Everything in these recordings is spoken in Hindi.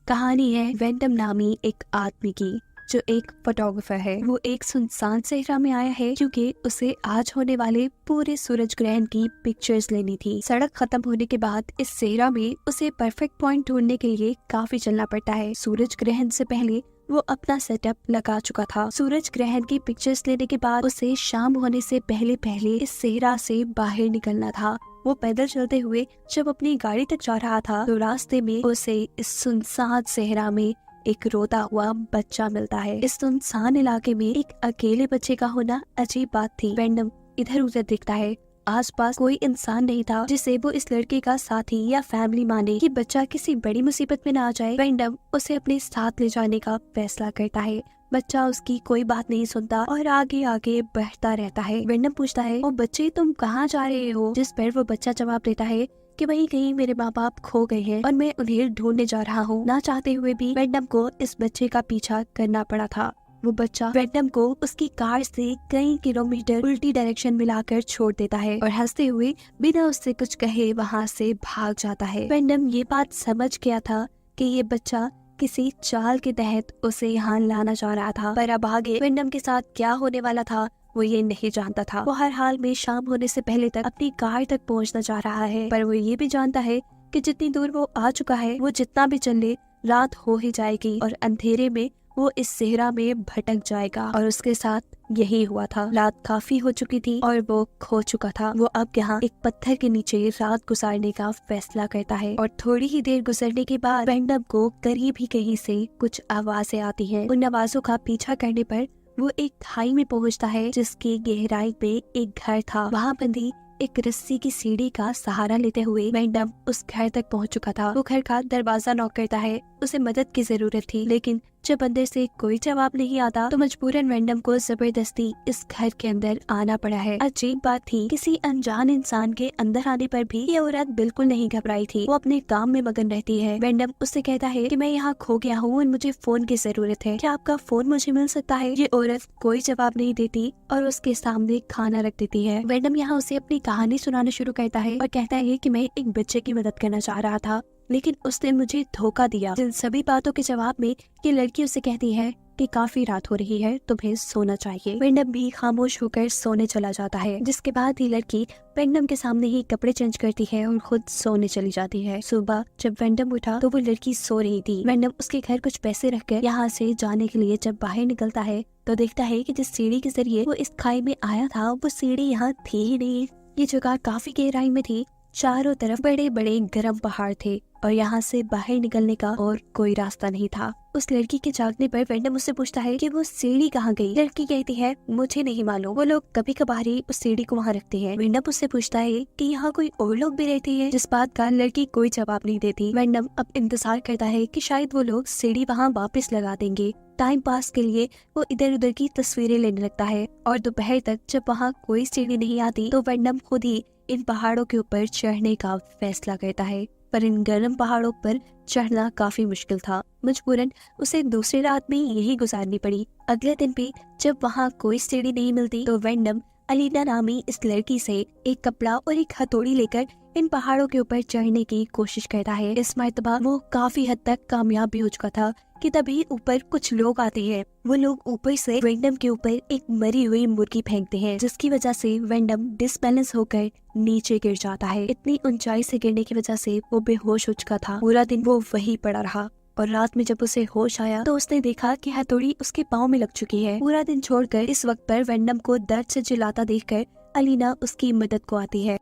कहानी है वेंडम नामी एक आदमी की जो एक फोटोग्राफर है। वो एक सुनसान सहरा में आया है क्योंकि उसे आज होने वाले पूरे सूरज ग्रहण की पिक्चर्स लेनी थी। सड़क खत्म होने के बाद इस सहरा में उसे परफेक्ट पॉइंट ढूंढने के लिए काफी चलना पड़ता है। सूरज ग्रहण से पहले वो अपना सेटअप लगा चुका था। सूरज ग्रहण की पिक्चर्स लेने के बाद उसे शाम होने से पहले पहले इस सहरा से बाहर निकलना था। वो पैदल चलते हुए जब अपनी गाड़ी तक जा रहा था तो रास्ते में उसे इस सुनसान सहरा में एक रोता हुआ बच्चा मिलता है। इस सुनसान इलाके में एक अकेले बच्चे का होना अजीब बात थी। वेंडम इधर उधर दिखता है, आसपास कोई इंसान नहीं था जिसे वो इस लड़के का साथी या फैमिली माने कि बच्चा किसी बड़ी मुसीबत में ना आ जाए। वेंडम उसे अपने साथ ले जाने का फैसला करता है। बच्चा उसकी कोई बात नहीं सुनता और आगे आगे बढ़ता रहता है। वेंडम पूछता है, ओ बच्चे तुम कहाँ जा रहे हो? जिस पर वो बच्चा जवाब देता है कि वहीं कहीं मेरे माँ बाप खो गए हैं और मैं उन्हें ढूंढने जा रहा हूँ। ना चाहते हुए भी वेंडम को इस बच्चे का पीछा करना पड़ा था। वो बच्चा वेंडम को उसकी कार से कई किलोमीटर उल्टी डायरेक्शन मिलाकर छोड़ देता है और हंसते हुए बिना उससे कुछ कहे वहाँ से भाग जाता है। वेंडम ये बात समझ गया था कि ये बच्चा किसी चाल के तहत उसे यहाँ लाना चाह रहा था, पर अब आगे वेंडम के साथ क्या होने वाला था वो ये नहीं जानता था। वो हर हाल में शाम होने से पहले तक अपनी कार तक पहुँचना चाह रहा है, पर वो ये भी जानता है कि जितनी दूर वो आ चुका है वो जितना भी चल ले रात हो ही जाएगी और अंधेरे में वो इस सहरा में भटक जाएगा। और उसके साथ यही हुआ था। रात काफी हो चुकी थी और वो खो चुका था। वो अब यहाँ एक पत्थर के नीचे रात गुजारने का फैसला करता है और थोड़ी ही देर गुजरने के बाद वेंडम को करीब ही कहीं से कुछ आवाजें आती हैं। उन आवाजों का पीछा करने पर वो एक खाई में पहुँचता है जिसकी गहराई में एक घर था। वहाँ बंधी एक रस्सी की सीढ़ी का सहारा लेते हुए वेंडम उस घर तक पहुंच चुका था। वो घर का दरवाजा नॉक करता है। उसे मदद की जरूरत थी, लेकिन जब अंदर से कोई जवाब नहीं आता तो मजबूरन वेंडम को जबरदस्ती इस घर के अंदर आना पड़ा है। अजीब बात थी, किसी अनजान इंसान के अंदर आने पर भी ये औरत बिल्कुल नहीं घबराई थी। वो अपने काम में मगन रहती है। वेंडम उससे कहता है कि मैं यहाँ खो गया हूँ और मुझे फोन की जरूरत है, क्या आपका फोन मुझे मिल सकता है? ये औरत कोई जवाब नहीं देती और उसके सामने खाना रख देती है। वेंडम यहाँ उसे अपनी कहानी सुनाना शुरू करता है और कहता है कि मैं एक बच्चे की मदद करना चाह रहा था, लेकिन उसने मुझे धोखा दिया। इन सभी बातों के जवाब में ये लड़की उसे कहती है कि काफी रात हो रही है, तुम्हें सोना चाहिए। वेंडम भी खामोश होकर सोने चला जाता है, जिसके बाद ही लड़की वेंडम के सामने ही कपड़े चेंज करती है और खुद सोने चली जाती है। सुबह जब वेंडम उठा तो वो लड़की सो रही थी। वेंडम उसके घर कुछ पैसे रखकर यहाँ से जाने के लिए जब बाहर निकलता है तो देखता है कि जिस सीढ़ी के जरिए वो इस खाई में आया था वो सीढ़ी यहाँ थी ही नहीं। ये जगह काफी गहराई में थी। चारों तरफ बड़े बड़े गर्म पहाड़ थे और यहाँ से बाहर निकलने का और कोई रास्ता नहीं था। उस लड़की के जागने पर वेंडम उससे पूछता है कि वो सीढ़ी कहाँ गई। लड़की कहती है, मुझे नहीं मालूम, वो लोग कभी कभार ही उस सीढ़ी को वहाँ रखते हैं। वेंडम उससे पूछता है कि यहाँ कोई और लोग भी रहते हैं, जिस बात का लड़की कोई जवाब नहीं देती। वेंडम अब इंतजार करता है कि शायद वो लोग सीढ़ी वहाँ वापस लगा देंगे। टाइम पास के लिए वो इधर उधर की तस्वीरें लेने लगता है और दोपहर तक जब वहाँ कोई सीढ़ी नहीं आती तो वेंडम खुद ही इन पहाड़ों के ऊपर चढ़ने का फैसला करता है, पर इन गर्म पहाड़ों पर चढ़ना काफी मुश्किल था। मजबूरन उसे दूसरी रात में यही गुजारनी पड़ी। अगले दिन भी जब वहाँ कोई सीढ़ी नहीं मिलती तो वेंडम अलीना नामी इस लड़की से एक कपड़ा और एक हथौड़ी लेकर इन पहाड़ों के ऊपर चढ़ने की कोशिश करता है। इस मर्तबा वो काफी हद तक कामयाब भी हो चुका था कि तभी ऊपर कुछ लोग आते हैं। वो लोग ऊपर से वेंडम के ऊपर एक मरी हुई मुर्गी फेंकते हैं, जिसकी वजह से वेंडम डिसबैलेंस होकर नीचे गिर जाता है। इतनी ऊंचाई से गिरने की वजह से वो बेहोश हो चुका था। पूरा दिन वो वहीं पड़ा रहा और रात में जब उसे होश आया तो उसने देखा कि हथौड़ी उसके पाँव में लग चुकी है। पूरा दिन छोड़कर इस वक्त पर वेंडम को दर्द से चिल्लाता देखकर अलीना उसकी मदद को आती है।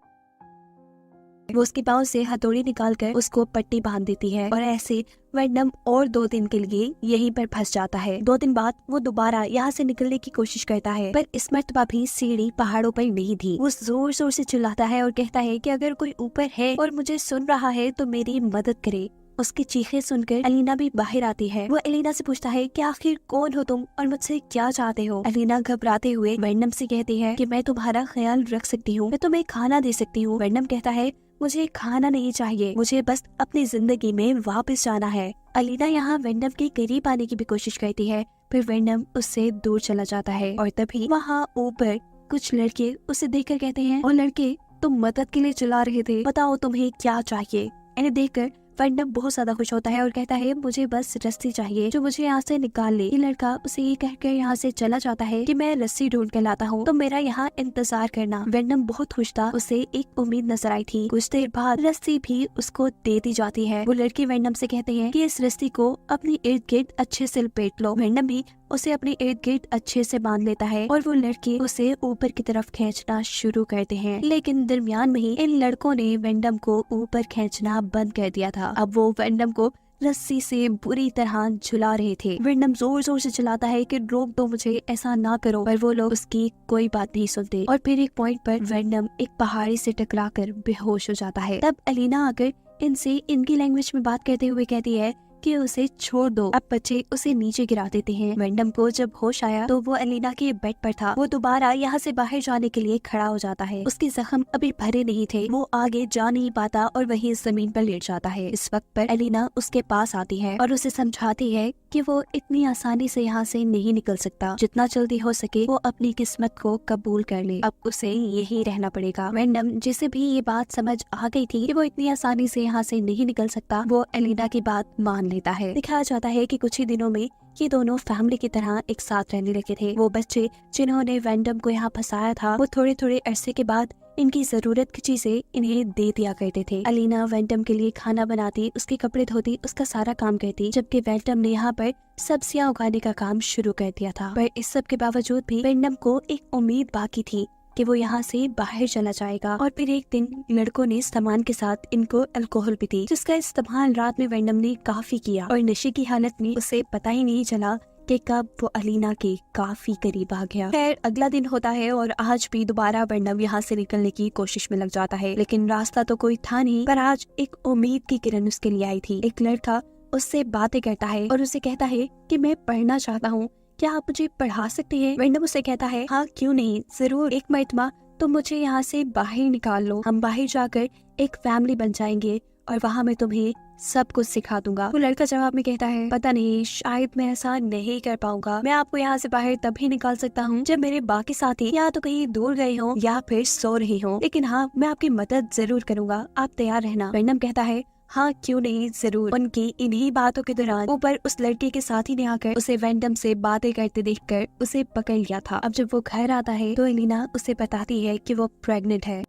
वो उसके पाँव से हथौड़ी निकालकर उसको पट्टी बांध देती है और ऐसे वेंडम और 2 दिन के लिए यहीं पर फंस जाता है। 2 दिन बाद वो दोबारा यहाँ से निकलने की कोशिश करता है, पर इस मर्तबा भी सीढ़ी पहाड़ों पर नहीं थी। वो जोर जोर से चिल्लाता है और कहता है कि अगर कोई ऊपर है और मुझे सुन रहा है तो मेरी मदद करे। उसकी चीखें सुनकर अलीना भी बाहर आती है। वो अलीना से पूछता है कि आखिर कौन हो तुम और मुझसे क्या चाहते हो? अलीना घबराते हुए वेंडम से कहती है कि मैं तुम्हारा ख्याल रख सकती हूँ, मैं तुम्हें खाना दे सकती हूँ। वेंडम कहता है, मुझे खाना नहीं चाहिए, मुझे बस अपनी जिंदगी में वापस जाना है। अलीना यहाँ वेंडम के करीब आने की भी कोशिश करती है, फिर वेंडम उससे दूर चला जाता है और तभी वहाँ ऊपर कुछ लड़के उसे देखकर कहते हैं, और लड़के तुम मदद के लिए चिल्ला रहे थे, बताओ तुम्हें क्या चाहिए? इन्हें देखकर वेंडम बहुत ज्यादा खुश होता है और कहता है मुझे बस रस्सी चाहिए जो मुझे यहाँ से निकाल ले। ये लड़का उसे ये कहकर यहाँ से चला जाता है कि मैं रस्सी ढूंढ कर लाता हूँ, तो मेरा यहाँ इंतजार करना। वेंडम बहुत खुश था, उसे एक उम्मीद नजर आई थी। कुछ देर बाद रस्सी भी उसको दे दी जाती है। वो लड़के वेंडम से कहते हैं कि इस रस्सी को अपनी इर्द गिर्द अच्छे से लपेट लो। वेंडम भी उसे अपने इर्द गिर्द अच्छे से बांध लेता है और वो लड़के उसे ऊपर की तरफ खींचना शुरू करते हैं। लेकिन दरमियान में ही इन लड़कों ने वेंडम को ऊपर खींचना बंद कर दिया था। अब वो वेंडम को रस्सी से बुरी तरह झुला रहे थे। वेंडम जोर जोर से चिल्लाता है कि रोक दो मुझे, ऐसा ना करो, पर वो लोग उसकी कोई बात नहीं सुनते और फिर एक पॉइंट पर वेंडम एक पहाड़ी से टकराकर बेहोश हो जाता है। तब एलिना आकर इनसे इनकी लैंग्वेज में बात करते हुए कहती है कि उसे छोड़ दो। अब बच्चे उसे नीचे गिरा देते हैं। वेंडम को जब होश आया तो वो एलिना के बेड पर था। वो दोबारा यहाँ से बाहर जाने के लिए खड़ा हो जाता है। उसके जख्म अभी भरे नहीं थे, वो आगे जा नहीं पाता और वहीं जमीन पर लेट जाता है। इस वक्त पर एलिना उसके पास आती है और उसे समझाती है कि वो इतनी आसानी से यहाँ से नहीं निकल सकता। जितना जल्दी हो सके वो अपनी किस्मत को कबूल कर ले, अब उसे यही रहना पड़ेगा। वेंडम जिसे भी ये बात समझ आ गई थी कि वो इतनी आसानी से यहाँ से नहीं निकल सकता, वो एलिना की बात मान लेता है। दिखाया जाता है कि कुछ ही दिनों में ये दोनों फैमिली की तरह एक साथ रहने लगे थे। वो बच्चे जिन्होंने वेंडम को यहाँ फंसाया था, वो थोड़े थोड़े अरसे के बाद इनकी जरूरत की चीजें इन्हें दे दिया करते थे। एलिना वेंडम के लिए खाना बनाती, उसके कपड़े धोती, उसका सारा काम करती, जबकि वेंडम ने यहाँ पर सब्जियां उगाने का काम शुरू कर दिया था। पर इस सब के बावजूद भी वेंडम को एक उम्मीद बाकी थी कि वो यहाँ से बाहर चला जाएगा। और फिर एक दिन लड़कों ने सामान के साथ इनको अल्कोहल भी दी, जिसका इस्तेमाल रात में वेंडम ने काफी किया और नशे की हालत में उसे पता ही नहीं चला कि कब वो एलिना के काफी करीब आ गया। खैर अगला दिन होता है और आज भी दोबारा वेंडम यहाँ से निकलने की कोशिश में लग जाता है, लेकिन रास्ता तो कोई था नहीं। पर आज एक उम्मीद की किरण उसके लिए आई थी। एक लड़का उससे बातें करता है और उसे कहता है कि मैं पढ़ना चाहता हूँ, क्या आप मुझे पढ़ा सकते हैं? वेंडम उसे कहता है हाँ क्यों नहीं, जरूर, एक मरतबा तो मुझे यहाँ से बाहर निकाल लो, हम बाहर जाकर एक फैमिली बन जाएंगे और वहाँ मैं तुम्हें सब कुछ सिखा दूंगा। वो लड़का जवाब में कहता है पता नहीं, शायद मैं ऐसा नहीं कर पाऊंगा। मैं आपको यहाँ से बाहर तभी निकाल सकता हूँ जब मेरे बाकी साथी या तो कहीं दूर गए हों या फिर सो रहे हों, लेकिन हाँ मैं आपकी मदद जरूर करूंगा, आप तैयार रहना। वेंडम कहता है हाँ क्यों नहीं, जरूर। उनकी इन्हीं बातों के दौरान ऊपर उस लड़की के साथी ने आकर उसे वेंडम से बातें करते देखकर उसे पकड़ लिया था। अब जब वो घर आता है तो एलिना उसे बताती है कि वो प्रेग्नेंट है,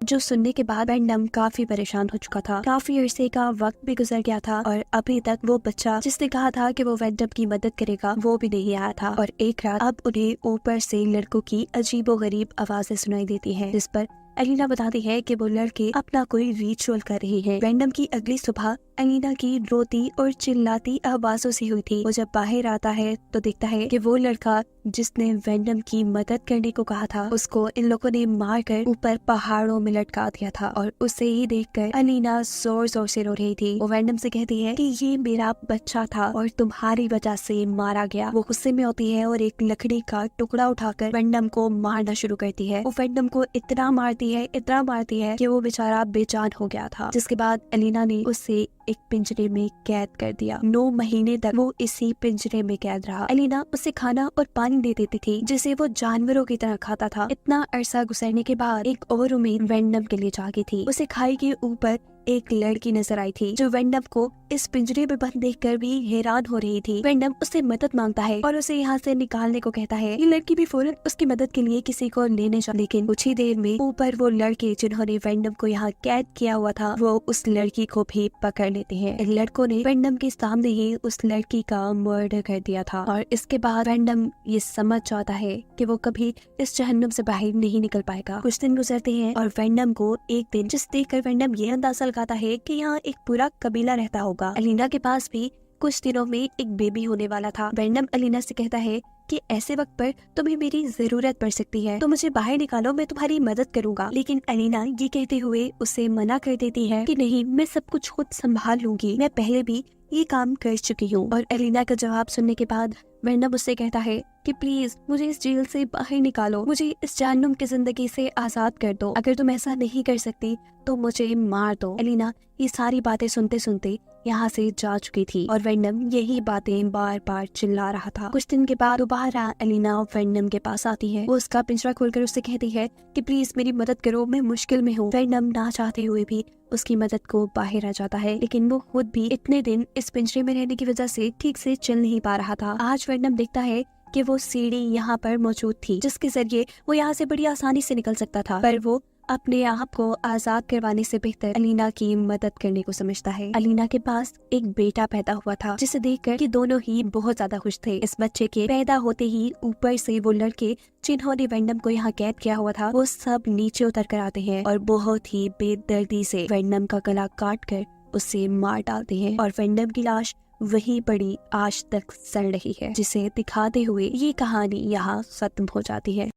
जो सुनने के बाद वेंडम काफी परेशान हो चुका था। काफी अरसे का वक्त भी गुजर गया था और अभी तक वो बच्चा जिसने कहा था कि वो वेंडम की मदद करेगा वो भी नहीं आया था। और एक रात अब उन्हें ऊपर से लड़कों की अजीबोगरीब आवाजें सुनाई देती हैं, जिस पर एलिना बताती है कि वो लड़के अपना कोई रिचुअल कर रहे हैं। वेंडम की अगली सुबह एलिना की रोती और चिल्लाती आवाजों से हुई थी। वो जब बाहर आता है तो देखता है कि वो लड़का जिसने वेंडम की मदद करने को कहा था, उसको इन लोगों ने मार कर ऊपर पहाड़ों में लटका दिया था। और उसे ही देखकर एलिना जोर जोर से रो रही थी। वो वेंडम से कहती है कि ये मेरा बच्चा था और तुम्हारी वजह से मारा गया। वो गुस्से में होती है और एक लकड़ी का टुकड़ा उठाकर वेंडम को मारना शुरू करती है। वो वेंडम को इतना मारती है कि वो बेचारा बेजान हो गया था। जिसके बाद एलिना ने उसे एक पिंजरे में कैद कर दिया। 9 महीने तक वो इसी पिंजरे में कैद रहा। एलिना उसे खाना और पानी दे देती थी जिसे वो जानवरों की तरह खाता था। इतना अरसा गुजरने के बाद एक और उम्मीद वेंडम के लिए जागी थी। उसे खाई के ऊपर एक लड़की नजर आई थी जो वेंडम को इस पिंजरे में बंद देखकर भी हैरान हो रही थी। वेंडम उससे मदद मांगता है और उसे यहाँ से निकालने को कहता है। ये लड़की भी फौरन उसकी मदद के लिए किसी को लेने जा, लेकिन कुछ ही देर में ऊपर वो लड़के जिन्होंने वेंडम को यहाँ कैद किया हुआ था वो उस लड़की को भी पकड़ लेते हैं। इन लड़कों ने वेंडम के सामने ही उस लड़की का मर्डर कर दिया था और इसके बाद वेंडम ये समझ जाता है कि वो कभी इस जहन्नुम से बाहर नहीं निकल पाएगा। कुछ दिन गुजरते हैं और वेंडम को एक दिन जिस देखकर वेंडम ये अंदाजा लगाता है कि यहाँ एक पूरा कबीला रहता होगा। एलिना के पास भी कुछ दिनों में एक बेबी होने वाला था। वेंडम एलिना से कहता है कि ऐसे वक्त पर तुम्हें मेरी जरूरत पड़ सकती है तो मुझे बाहर निकालो, मैं तुम्हारी मदद करूंगा। लेकिन एलिना ये कहते हुए उसे मना कर देती है कि नहीं, मैं सब कुछ खुद संभाल लूंगी, मैं पहले भी ये काम कर चुकी हूँ। और एलिना का जवाब सुनने के बाद वेंडम उससे कहता है कि प्लीज मुझे इस जेल से बाहर निकालो, मुझे इस जहन्नुम की जिंदगी से आजाद कर दो। अगर तुम ऐसा नहीं कर सकती तो मुझे मार दो। एलिना ये सारी बातें सुनते सुनते यहाँ से जा चुकी थी और वेनम यही बातें बार बार चिल्ला रहा था। कुछ दिन के बाद दोबारा एलिना वेनम के पास आती है। वो उसका पिंजरा खोलकर उससे कहती है कि प्लीज मेरी मदद करो, मैं मुश्किल में हूँ। वेनम ना चाहते हुए भी उसकी मदद को बाहर आ जाता है, लेकिन वो खुद भी इतने दिन इस पिंजरे में रहने की वजह से ठीक से चल नहीं पा रहा था। आज वेनम देखता है कि वो सीढ़ी यहाँ पर मौजूद थी, जिसके जरिए वो यहाँ से बड़ी आसानी से निकल सकता था, पर वो अपने आप को आजाद करवाने से बेहतर अलीना की मदद करने को समझता है। अलीना के पास एक बेटा पैदा हुआ था, जिसे देखकर कि दोनों ही बहुत ज्यादा खुश थे। इस बच्चे के पैदा होते ही ऊपर से वो लड़के जिन्होंने वेनम को यहाँ कैद किया हुआ था, वो सब नीचे उतर कर आते हैं और बहुत ही बेदर्दी से वेनम का गला काट कर उसे मार डालते हैं और वेनम की लाश वही पड़ी आज तक सड़ रही है, जिसे दिखाते हुए ये कहानी यहाँ खत्म हो जाती है।